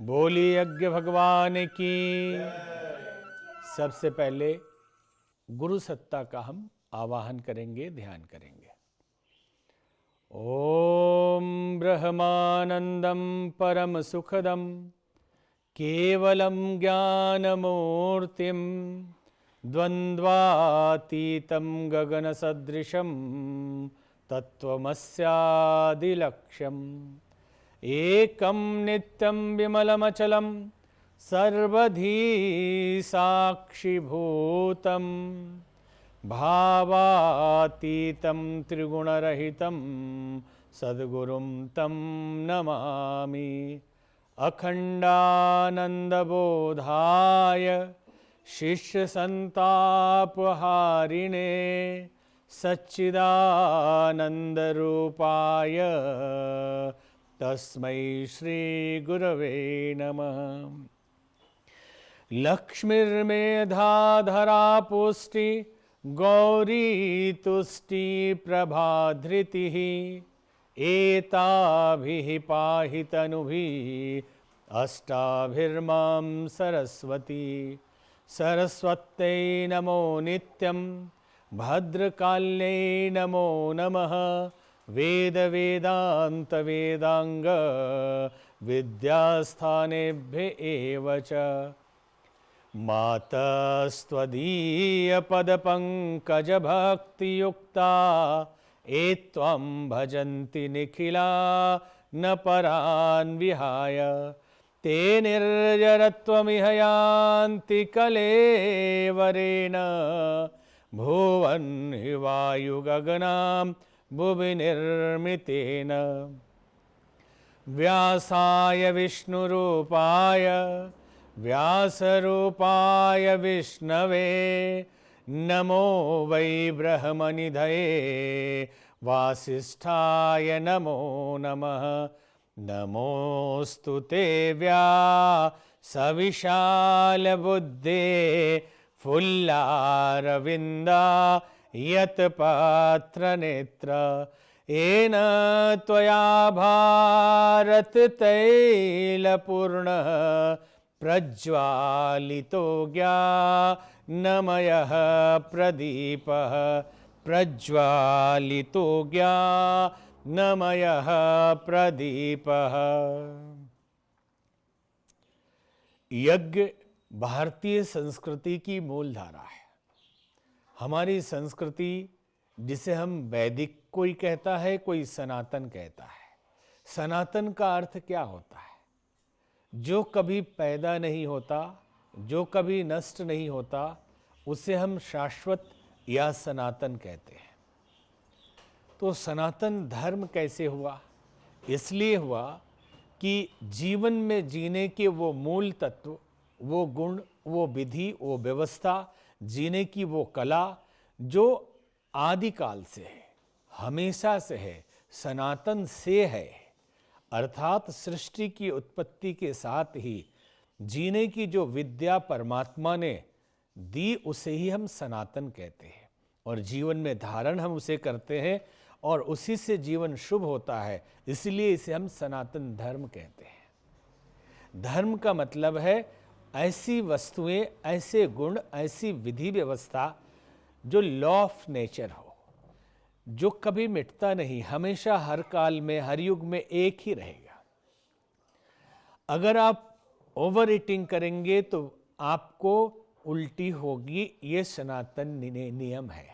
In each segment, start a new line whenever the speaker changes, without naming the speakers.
बोली यज्ञ भगवान की। सबसे पहले गुरु सत्ता का हम आवाहन करेंगे, ध्यान करेंगे। ओम ब्रह्मानंदम परम सुखदम केवलम ज्ञानमूर्तिम द्वंद्वातीतं गगन सदृशम तत्वमस्यादिलक्ष्यम् एकं नित्यं विमलमचलं सर्वधी साक्षिभूतं भावातीतं त्रिगुणरहितं सद्गुरुं तं नमामि। अखंडानंदबोधाय शिष्यसंतापहारिणे सच्चिदानंदरूपाय तस्मै श्री गुरवे नमः। लक्ष्मीर्मेधाधरा पुष्टि गौरी तुष्टि प्रभाधृतिः एताभिः पाहि तनुभिः अष्टाभिर्मां सरस्वती। सरस्वत्यै नमो नित्यं भद्रकाल्यै नमो नमः। वेद वेदांत वेदांग विद्यास्थानेभ्य एव च। मातस्त्वदीय पदपङ्कज भक्तियुक्ता एत्वं भजन्ति निखिला न परान् विहाय। ते निर्जरत्वमिह यान्ति कलेवरेण भुवन् हि वायुगगनां भुवि निर्मितेन। व्यासाय विष्णुरूपाय व्यासरूपाय विष्णवे नमो वै ब्रह्मनिधये वासिष्ठाय नमो नमः। नमोऽस्तु ते व्यासविशालबुद्धे फुल्लारविन्दा यत्पत्रनेत्र येन त्वया भारत तैलपूर्णः प्रज्वालितो ज्ञानमयः प्रदीपः। प्रज्वालितो ज्ञानमयः प्रदीपः। यज्ञ भारतीय संस्कृति की मूल धारा है। हमारी संस्कृति जिसे हम वैदिक कोई कहता है, कोई सनातन कहता है। सनातन का अर्थ क्या होता है? जो कभी पैदा नहीं होता, जो कभी नष्ट नहीं होता, उसे हम शाश्वत या सनातन कहते हैं। तो सनातन धर्म कैसे हुआ? इसलिए हुआ कि जीवन में जीने के वो मूल तत्व, वो गुण, वो विधि, वो व्यवस्था, जीने की वो कला जो आदिकाल से है, हमेशा से है, सनातन से है। अर्थात सृष्टि की उत्पत्ति के साथ ही जीने की जो विद्या परमात्मा ने दी, उसे ही हम सनातन कहते हैं। और जीवन में धारण हम उसे करते हैं और उसी से जीवन शुभ होता है, इसलिए इसे हम सनातन धर्म कहते हैं। धर्म का मतलब है ऐसी वस्तुएं, ऐसे गुण, ऐसी विधि व्यवस्था जो लॉ ऑफ नेचर हो, जो कभी मिटता नहीं, हमेशा हर काल में, हर युग में एक ही रहेगा। अगर आप ओवर ईटिंग करेंगे तो आपको उल्टी होगी, ये सनातन नियम है।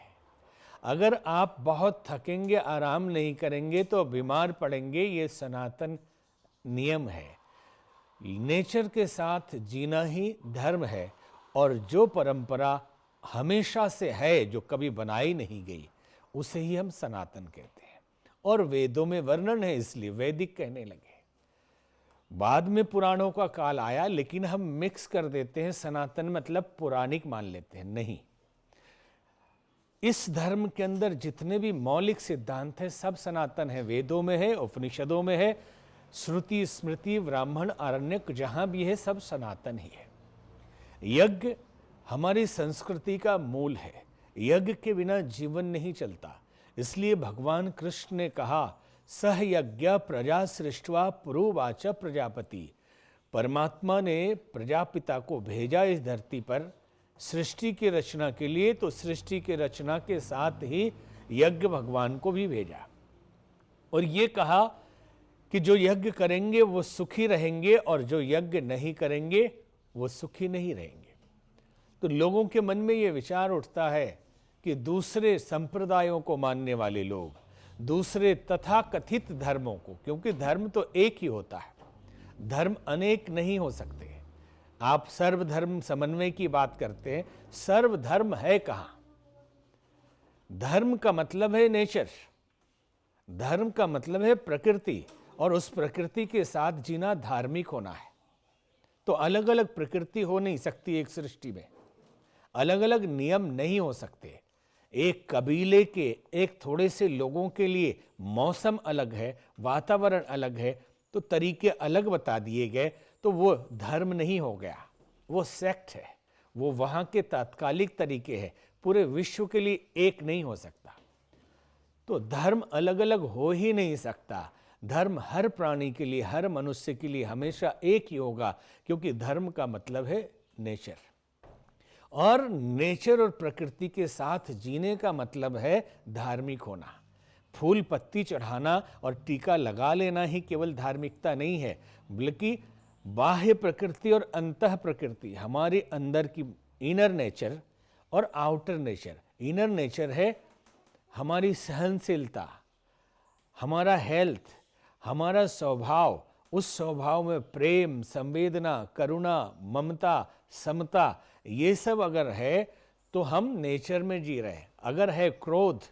अगर आप बहुत थकेंगे, आराम नहीं करेंगे तो बीमार पड़ेंगे, ये सनातन नियम है। नेचर के साथ जीना ही धर्म है। और जो परंपरा हमेशा से है, जो कभी बनाई नहीं गई, उसे ही हम सनातन कहते हैं। और वेदों में वर्णन है, इसलिए वैदिक कहने लगे। बाद में पुराणों का काल आया, लेकिन हम मिक्स कर देते हैं, सनातन मतलब पौराणिक मान लेते हैं। नहीं, इस धर्म के अंदर जितने भी मौलिक सिद्धांत हैं सब सनातन है। वेदों में है, उपनिषदों में है, श्रुति स्मृति ब्राह्मण आरण्यक जहां भी है, सब सनातन ही है। यज्ञ हमारी संस्कृति का मूल है। यज्ञ के बिना जीवन नहीं चलता। इसलिए भगवान कृष्ण ने कहा, सह यज्ञ प्रजा सृष्टवा पुरुवाच प्रजापति। परमात्मा ने प्रजापिता को भेजा इस धरती पर सृष्टि की रचना के लिए, तो सृष्टि की रचना के साथ ही यज्ञ भगवान को भी भेजा और ये कहा कि जो यज्ञ करेंगे वो सुखी रहेंगे और जो यज्ञ नहीं करेंगे वो सुखी नहीं रहेंगे। तो लोगों के मन में ये विचार उठता है कि दूसरे संप्रदायों को मानने वाले लोग, दूसरे तथाकथित धर्मों को, क्योंकि धर्म तो एक ही होता है, धर्म अनेक नहीं हो सकते। आप सर्वधर्म समन्वय की बात करते हैं, सर्वधर्म है कहाँ? धर्म का मतलब है नेचर, धर्म का मतलब है प्रकृति, और उस प्रकृति के साथ जीना धार्मिक होना है। तो अलग अलग प्रकृति हो नहीं सकती एक सृष्टि में, अलग अलग नियम नहीं हो सकते। एक कबीले के, एक थोड़े से लोगों के लिए मौसम अलग है, वातावरण अलग है, तो तरीके अलग बता दिए गए, तो वो धर्म नहीं हो गया, वो सेक्ट है, वो वहाँ के तात्कालिक तरीके हैं, पूरे विश्व के लिए एक नहीं हो सकता। तो धर्म अलग अलग हो ही नहीं सकता। धर्म हर प्राणी के लिए, हर मनुष्य के लिए हमेशा एक ही होगा, क्योंकि धर्म का मतलब है नेचर, और नेचर और प्रकृति के साथ जीने का मतलब है धार्मिक होना। फूल पत्ती चढ़ाना और टीका लगा लेना ही केवल धार्मिकता नहीं है, बल्कि बाह्य प्रकृति और अंतः प्रकृति, हमारे अंदर की इनर नेचर और आउटर नेचर। इनर नेचर है हमारी सहनशीलता, हमारा हेल्थ, हमारा स्वभाव, उस स्वभाव में प्रेम, संवेदना, करुणा, ममता, समता, ये सब अगर है तो हम नेचर में जी रहे हैं। अगर है क्रोध,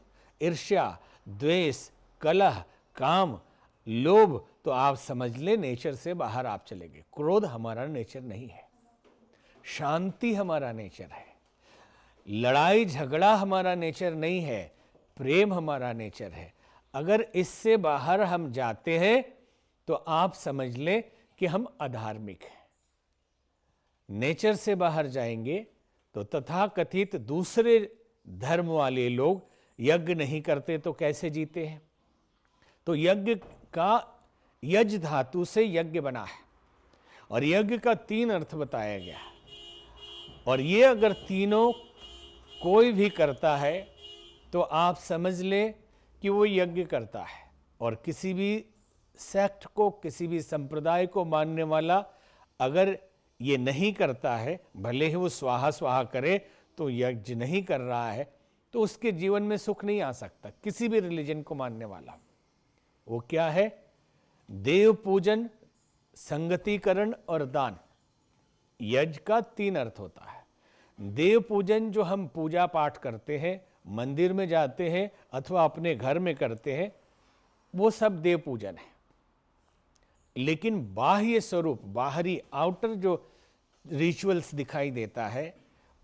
ईर्ष्या, द्वेष, कलह, काम, लोभ, तो आप समझ ले नेचर से बाहर आप चले गए। क्रोध हमारा नेचर नहीं है, शांति हमारा नेचर है, लड़ाई झगड़ा हमारा नेचर नहीं है, प्रेम हमारा नेचर है। अगर इससे बाहर हम जाते हैं तो आप समझ लें कि हम अधार्मिक हैं। नेचर से बाहर जाएंगे तो तथाकथित दूसरे धर्म वाले लोग यज्ञ नहीं करते तो कैसे जीते हैं? तो यज्ञ का, यज धातु से यज्ञ बना है, और यज्ञ का 3 अर्थ बताया गया है, और ये अगर तीनों कोई भी करता है तो आप समझ लें कि वो यज्ञ करता है। और किसी भी सेक्ट को, किसी भी संप्रदाय को मानने वाला अगर ये नहीं करता है, भले ही वो स्वाहा स्वाहा करे, तो यज्ञ नहीं कर रहा है, तो उसके जीवन में सुख नहीं आ सकता। किसी भी रिलीजन को मानने वाला, वो क्या है? देव पूजन, संगतिकरण और दान। यज्ञ का 3 अर्थ होता है। देव पूजन, जो हम पूजा पाठ करते हैं, मंदिर में जाते हैं अथवा अपने घर में करते हैं, वो सब देव पूजन है। लेकिन बाह्य स्वरूप, बाहरी आउटर जो रिचुअल्स दिखाई देता है,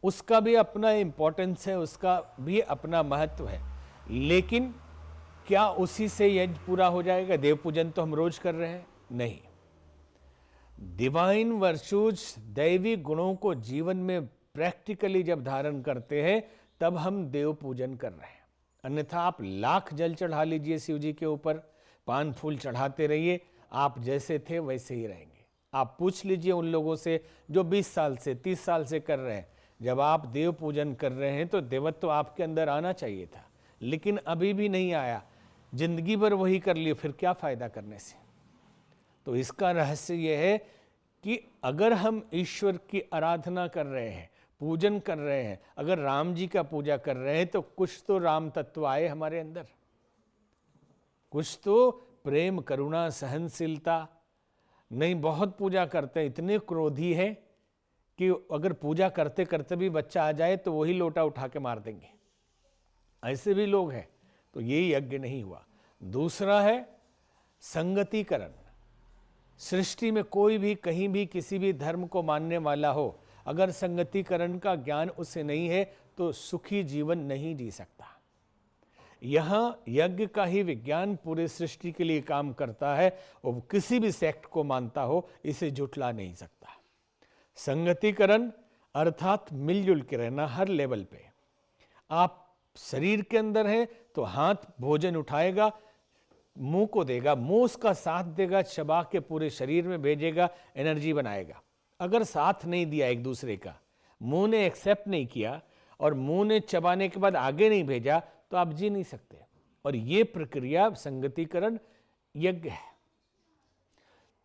उसका भी अपना इंपॉर्टेंस है, उसका भी अपना महत्व है। लेकिन क्या उसी से यज्ञ पूरा हो जाएगा? देव पूजन तो हम रोज कर रहे हैं, नहीं। डिवाइन वर्चूज, दैवी गुणों को जीवन में प्रैक्टिकली जब धारण करते हैं, तब हम देव पूजन कर रहे हैं। अन्यथा आप लाख जल चढ़ा लीजिए शिव जी के ऊपर, पान फूल चढ़ाते रहिए, आप जैसे थे वैसे ही रहेंगे। आप पूछ लीजिए उन लोगों से जो 20 साल से, 30 साल से कर रहे हैं, जब आप देव पूजन कर रहे हैं तो देवत्व आपके अंदर आना चाहिए था, लेकिन अभी भी नहीं आया। जिंदगी भर वही कर लिए, फिर क्या फायदा करने से? तो इसका रहस्य यह है कि अगर हम ईश्वर की आराधना कर रहे हैं, पूजन कर रहे हैं, अगर राम जी का पूजा कर रहे हैं, तो कुछ तो राम तत्व आए हमारे अंदर, कुछ तो प्रेम, करुणा, सहनशीलता। नहीं, बहुत पूजा करते हैं, इतने क्रोधी है कि अगर पूजा करते करते भी बच्चा आ जाए तो वही लोटा उठा के मार देंगे, ऐसे भी लोग हैं। तो ये यज्ञ नहीं हुआ। दूसरा है संगतिकरण। सृष्टि में कोई भी, कहीं भी, किसी भी धर्म को मानने वाला हो, अगर संगतिकरण का ज्ञान उसे नहीं है तो सुखी जीवन नहीं जी सकता। यहां यज्ञ का ही विज्ञान पूरे सृष्टि के लिए काम करता है, और किसी भी सेक्ट को मानता हो इसे जुटला नहीं सकता। संगतिकरण अर्थात मिलजुल के रहना हर लेवल पे। आप शरीर के अंदर हैं तो हाथ भोजन उठाएगा, मुंह को देगा, मुंह उसका साथ देगा, चबा के पूरे शरीर में भेजेगा, एनर्जी बनाएगा। अगर साथ नहीं दिया एक दूसरे का, मुंह ने एक्सेप्ट नहीं किया और मुंह ने चबाने के बाद आगे नहीं भेजा, तो आप जी नहीं सकते। और ये प्रक्रिया संगतिकरण यज्ञ है।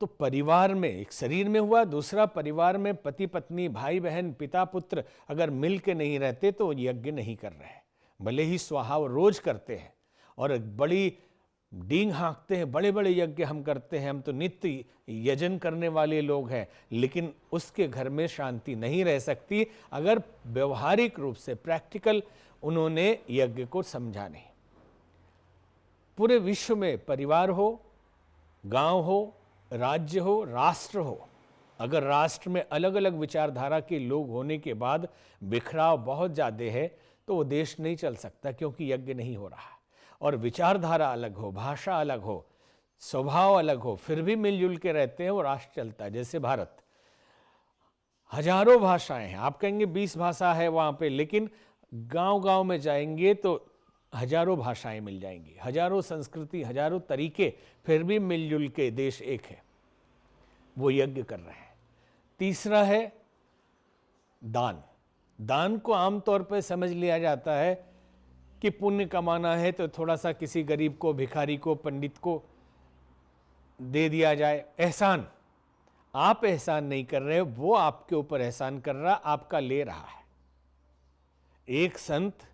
तो परिवार में, एक शरीर में हुआ, दूसरा परिवार में पति पत्नी, भाई बहन, पिता पुत्र अगर मिल के नहीं रहते तो यज्ञ नहीं कर रहे हैं। भले ही स्वाहा रोज करते हैं और बड़ी डींग हाँकते हैं, बड़े बड़े यज्ञ हम करते हैं, हम तो नित्य यजन करने वाले लोग हैं, लेकिन उसके घर में शांति नहीं रह सकती अगर व्यवहारिक रूप से, प्रैक्टिकल उन्होंने यज्ञ को समझा नहीं। पूरे विश्व में परिवार हो, गांव हो, राज्य हो, राष्ट्र हो, अगर राष्ट्र में अलग अलग विचारधारा के लोग होने के बाद बिखराव बहुत ज़्यादा है तो वो देश नहीं चल सकता, क्योंकि यज्ञ नहीं हो रहा है। और विचारधारा अलग हो, भाषा अलग हो, स्वभाव अलग हो, फिर भी मिलजुल के रहते हैं, वो राष्ट्र चलता है। जैसे भारत, हजारों भाषाएं हैं, आप कहेंगे 20 भाषा है वहाँ पे, लेकिन गांव-गांव में जाएंगे तो हजारों भाषाएं मिल जाएंगी, हजारों संस्कृति, हजारों तरीके, फिर भी मिलजुल के देश एक है। वो यज्ञ कर रहे हैं। तीसरा है दान। दान को आमतौर पर समझ लिया जाता है कि पुण्य कमाना है तो थोड़ा सा किसी गरीब को, भिखारी को, पंडित को दे दिया जाए। एहसान, आप एहसान नहीं कर रहे, वो आपके ऊपर एहसान कर रहा, आपका ले रहा है। एक संत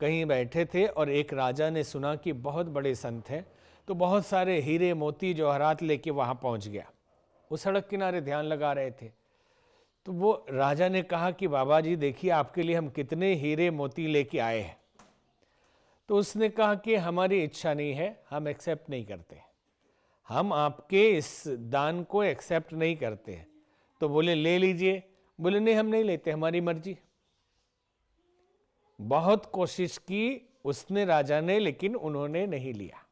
कहीं बैठे थे और एक राजा ने सुना कि बहुत बड़े संत हैं, तो बहुत सारे हीरे मोती जवाहरात लेके वहां पहुंच गया। वो सड़क किनारे ध्यान लगा रहे थे, तो वो राजा ने कहा कि बाबा जी देखिए, आपके लिए हम कितने हीरे मोती लेके आए हैं। तो उसने कहा कि हमारी इच्छा नहीं है, हम एक्सेप्ट नहीं करते, हम आपके इस दान को एक्सेप्ट नहीं करते हैं। तो बोले ले लीजिए। बोले नहीं, हम नहीं लेते, हमारी मर्जी। बहुत कोशिश की उसने, राजा ने, लेकिन उन्होंने नहीं लिया।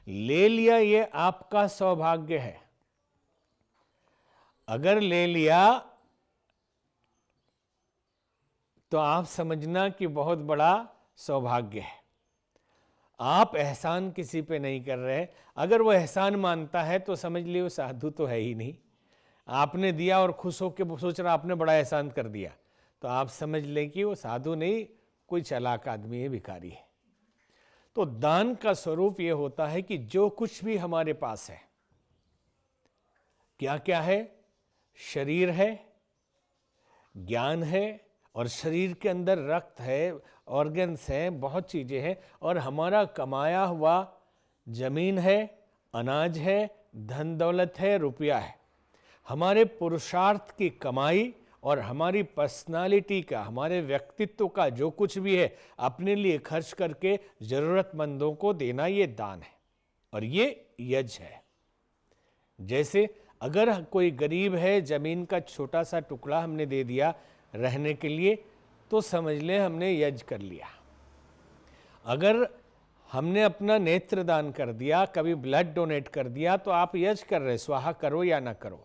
ले लिया, ये आपका सौभाग्य है। अगर ले लिया तो आप समझना कि बहुत बड़ा सौभाग्य है। आप एहसान किसी पे नहीं कर रहे। अगर वो एहसान मानता है तो समझ लियो साधु तो है ही नहीं। आपने दिया और खुश होकर सोच रहा आपने बड़ा एहसान कर दिया, तो आप समझ लें कि वो साधु नहीं, कोई चालाक आदमी है, भिखारी है। तो दान का स्वरूप ये होता है कि जो कुछ भी हमारे पास है, क्या क्या है, शरीर है, ज्ञान है, और शरीर के अंदर रक्त है, ऑर्गन्स हैं, बहुत चीजें हैं, और हमारा कमाया हुआ जमीन है, अनाज है, धन दौलत है, रुपया है। हमारे पुरुषार्थ की कमाई और हमारी पर्सनालिटी का, हमारे व्यक्तित्व का जो कुछ भी है, अपने लिए खर्च करके जरूरतमंदों को देना, ये दान है और ये यज्ञ है। जैसे अगर कोई गरीब है, जमीन का छोटा सा टुकड़ा हमने दे दिया रहने के लिए, तो समझ लें हमने यज्ञ कर लिया। अगर हमने अपना नेत्र दान कर दिया, कभी ब्लड डोनेट कर दिया, तो आप यज्ञ कर रहे, स्वाहा करो या ना करो,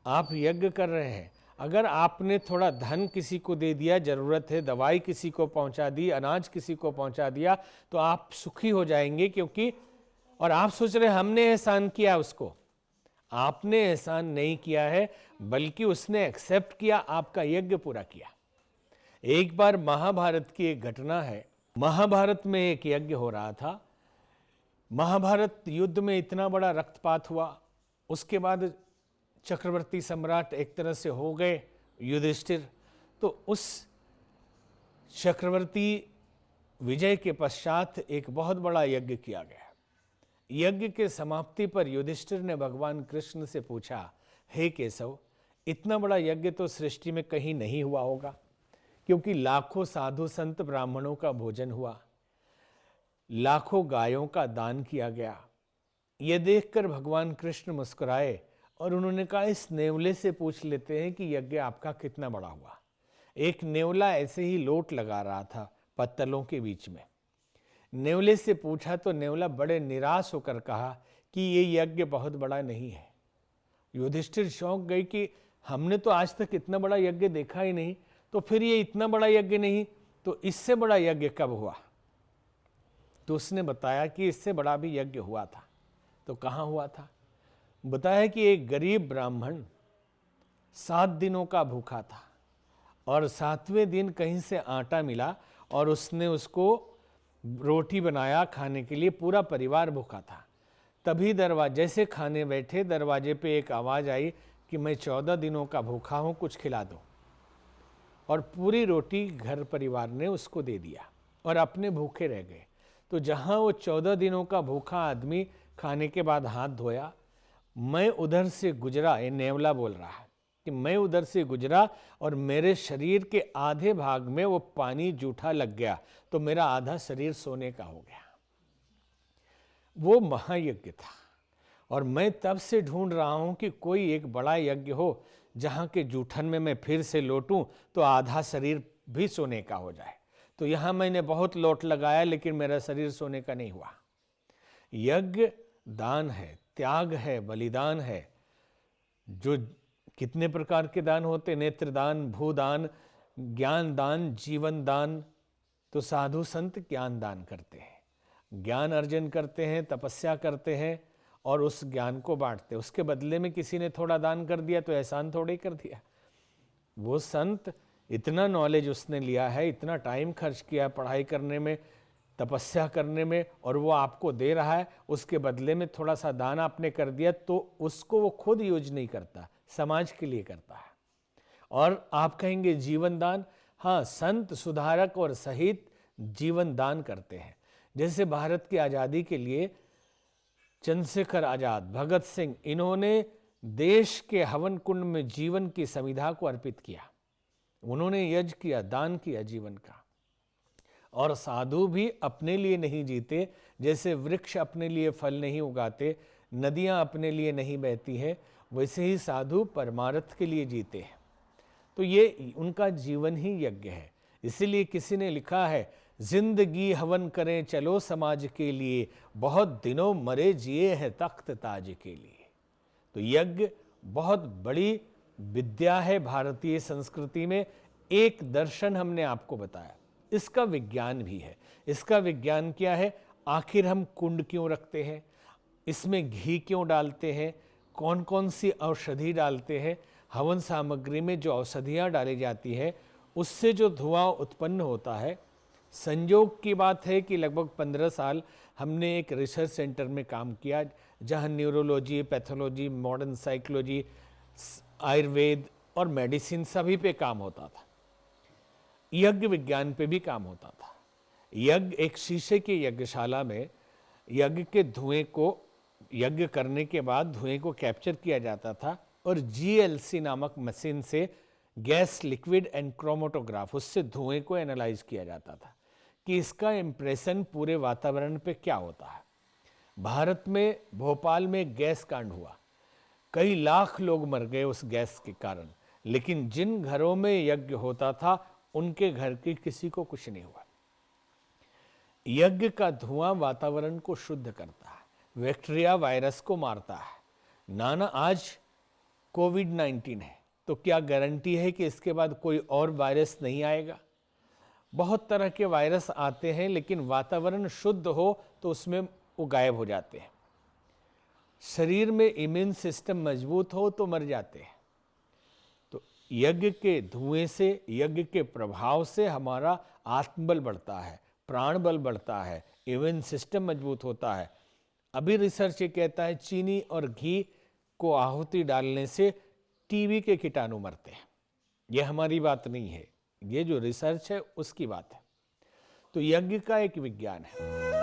आप यज्ञ कर रहे हैं। अगर आपने थोड़ा धन किसी को दे दिया, जरूरत है, दवाई किसी को पहुंचा दी, अनाज किसी को पहुंचा दिया, तो आप सुखी हो जाएंगे, क्योंकि और आप सोच रहे हमने एहसान किया उसको। आपने एहसान नहीं किया है, बल्कि उसने एक्सेप्ट किया, आपका यज्ञ पूरा किया। एक बार महाभारत की एक घटना है। महाभारत में एक यज्ञ हो रहा था। महाभारत युद्ध में इतना बड़ा रक्तपात हुआ, उसके बाद चक्रवर्ती सम्राट एक तरह से हो गए युधिष्ठिर। तो उस चक्रवर्ती विजय के पश्चात एक बहुत बड़ा यज्ञ किया गया। यज्ञ के समाप्ति पर युधिष्ठिर ने भगवान कृष्ण से पूछा, हे केशव, इतना बड़ा यज्ञ तो सृष्टि में कहीं नहीं हुआ होगा, क्योंकि लाखों साधु संत ब्राह्मणों का भोजन हुआ, लाखों गायों का दान किया गया। यह देखकर भगवान कृष्ण मुस्कुराए और उन्होंने कहा, इस नेवले से पूछ लेते हैं कि यज्ञ आपका कितना बड़ा हुआ। एक नेवला ऐसे ही लोट लगा रहा था पत्तलों के बीच में। नेवले से पूछा तो नेवला बड़े निराश होकर कहा कि ये यज्ञ बहुत बड़ा नहीं है। युधिष्ठिर चौंक गई कि हमने तो आज तक इतना बड़ा यज्ञ देखा ही नहीं, तो फिर ये इतना बड़ा यज्ञ नहीं तो इससे बड़ा यज्ञ कब हुआ? तो उसने बताया कि इससे बड़ा भी यज्ञ हुआ था। तो कहाँ हुआ था? बताया कि एक गरीब ब्राह्मण 7 दिनों का भूखा था और 7वें दिन कहीं से आटा मिला और उसने उसको रोटी बनाया खाने के लिए। पूरा परिवार भूखा था। तभी दरवाजे से खाने बैठे, दरवाजे पे एक आवाज़ आई कि मैं 14 दिनों का भूखा हूँ, कुछ खिला दो। और पूरी रोटी घर परिवार ने उसको दे दिया और अपने भूखे रह गए। तो जहाँ वो 14 दिनों का भूखा आदमी खाने के बाद हाथ धोया, मैं उधर से गुजरा, ये नेवला बोल रहा है कि मैं उधर से गुजरा और मेरे शरीर के आधे भाग में वो पानी जूठा लग गया, तो मेरा आधा शरीर सोने का हो गया। वो महायज्ञ था। और मैं तब से ढूंढ रहा हूं कि कोई एक बड़ा यज्ञ हो जहां के जूठन में मैं फिर से लौटूं तो आधा शरीर भी सोने का हो जाए। तो यहां मैंने बहुत लोट लगाया लेकिन मेरा शरीर सोने का नहीं हुआ। यज्ञ दान है, त्याग है, बलिदान है। जो कितने प्रकार के दान होते? नेत्रदान, भूदान, ज्ञान दान, जीवन दान। तो साधु संत ज्ञान दान करते हैं, ज्ञान अर्जन करते हैं, तपस्या करते हैं और उस ज्ञान को बांटते हैं। उसके बदले में किसी ने थोड़ा दान कर दिया तो एहसान थोड़े ही कर दिया। वो संत इतना नॉलेज उसने लिया है, इतना टाइम खर्च किया है पढ़ाई करने में, तपस्या करने में, और वो आपको दे रहा है। उसके बदले में थोड़ा सा दान आपने कर दिया तो उसको वो खुद यूज नहीं करता, समाज के लिए करता है। और आप कहेंगे जीवन दान, हाँ, संत सुधारक और सहित जीवन दान करते हैं। जैसे भारत की आज़ादी के लिए चंद्रशेखर आज़ाद, भगत सिंह, इन्होंने देश के हवन कुंड में जीवन की संविधा को अर्पित किया। उन्होंने यज्ञ किया, दान किया जीवन का। और साधु भी अपने लिए नहीं जीते, जैसे वृक्ष अपने लिए फल नहीं उगाते, नदियाँ अपने लिए नहीं बहती हैं, वैसे ही साधु परमार्थ के लिए जीते हैं। तो ये उनका जीवन ही यज्ञ है। इसीलिए किसी ने लिखा है, जिंदगी हवन करें चलो समाज के लिए, बहुत दिनों मरे जिए हैं तख्त ताज के लिए। तो यज्ञ बहुत बड़ी विद्या है भारतीय संस्कृति में। एक दर्शन हमने आपको बताया, इसका विज्ञान भी है। इसका विज्ञान क्या है? आखिर हम कुंड क्यों रखते हैं, इसमें घी क्यों डालते हैं, कौन कौन सी औषधि डालते हैं। हवन सामग्री में जो औषधियाँ डाली जाती है उससे जो धुआं उत्पन्न होता है, संयोग की बात है कि लगभग 15 साल हमने एक रिसर्च सेंटर में काम किया जहां neurology, pathology, modern psychology, Ayurveda और मेडिसिन सभी पे काम होता था। यज्ञ विज्ञान पे भी काम होता था। यज्ञ एक शीशे की यज्ञशाला में यज्ञ के धुएं को, यज्ञ करने के बाद धुएं को कैप्चर किया जाता था और GLC नामक मशीन से, गैस लिक्विड एंड क्रोमेटोग्राफ, उससे धुएं को एनालाइज किया जाता था कि इसका इम्प्रेशन पूरे वातावरण पे क्या होता है। भारत में भोपाल में गैस कांड हुआ, कई लाख लोग मर गए उस गैस के कारण, लेकिन जिन घरों में यज्ञ होता था उनके घर के किसी को कुछ नहीं हुआ। यज्ञ का धुआं वातावरण को शुद्ध करता है, बैक्टीरिया वायरस को मारता है। नाना आज कोविड-19 है तो क्या गारंटी है कि इसके बाद कोई और वायरस नहीं आएगा? बहुत तरह के वायरस आते हैं, लेकिन वातावरण शुद्ध हो तो उसमें वो गायब हो जाते हैं। शरीर में इम्यून सिस्टम मजबूत हो तो मर जाते हैं। तो यज्ञ के धुएं से, यज्ञ के प्रभाव से हमारा आत्मबल बढ़ता है, प्राण बल बढ़ता है, इम्यून सिस्टम मजबूत होता है। अभी रिसर्च ये कहता है चीनी और घी को आहुति डालने से टीबी के कीटाणु मरते हैं। ये हमारी बात नहीं है, ये जो रिसर्च है उसकी बात है। तो यज्ञ का एक विज्ञान है।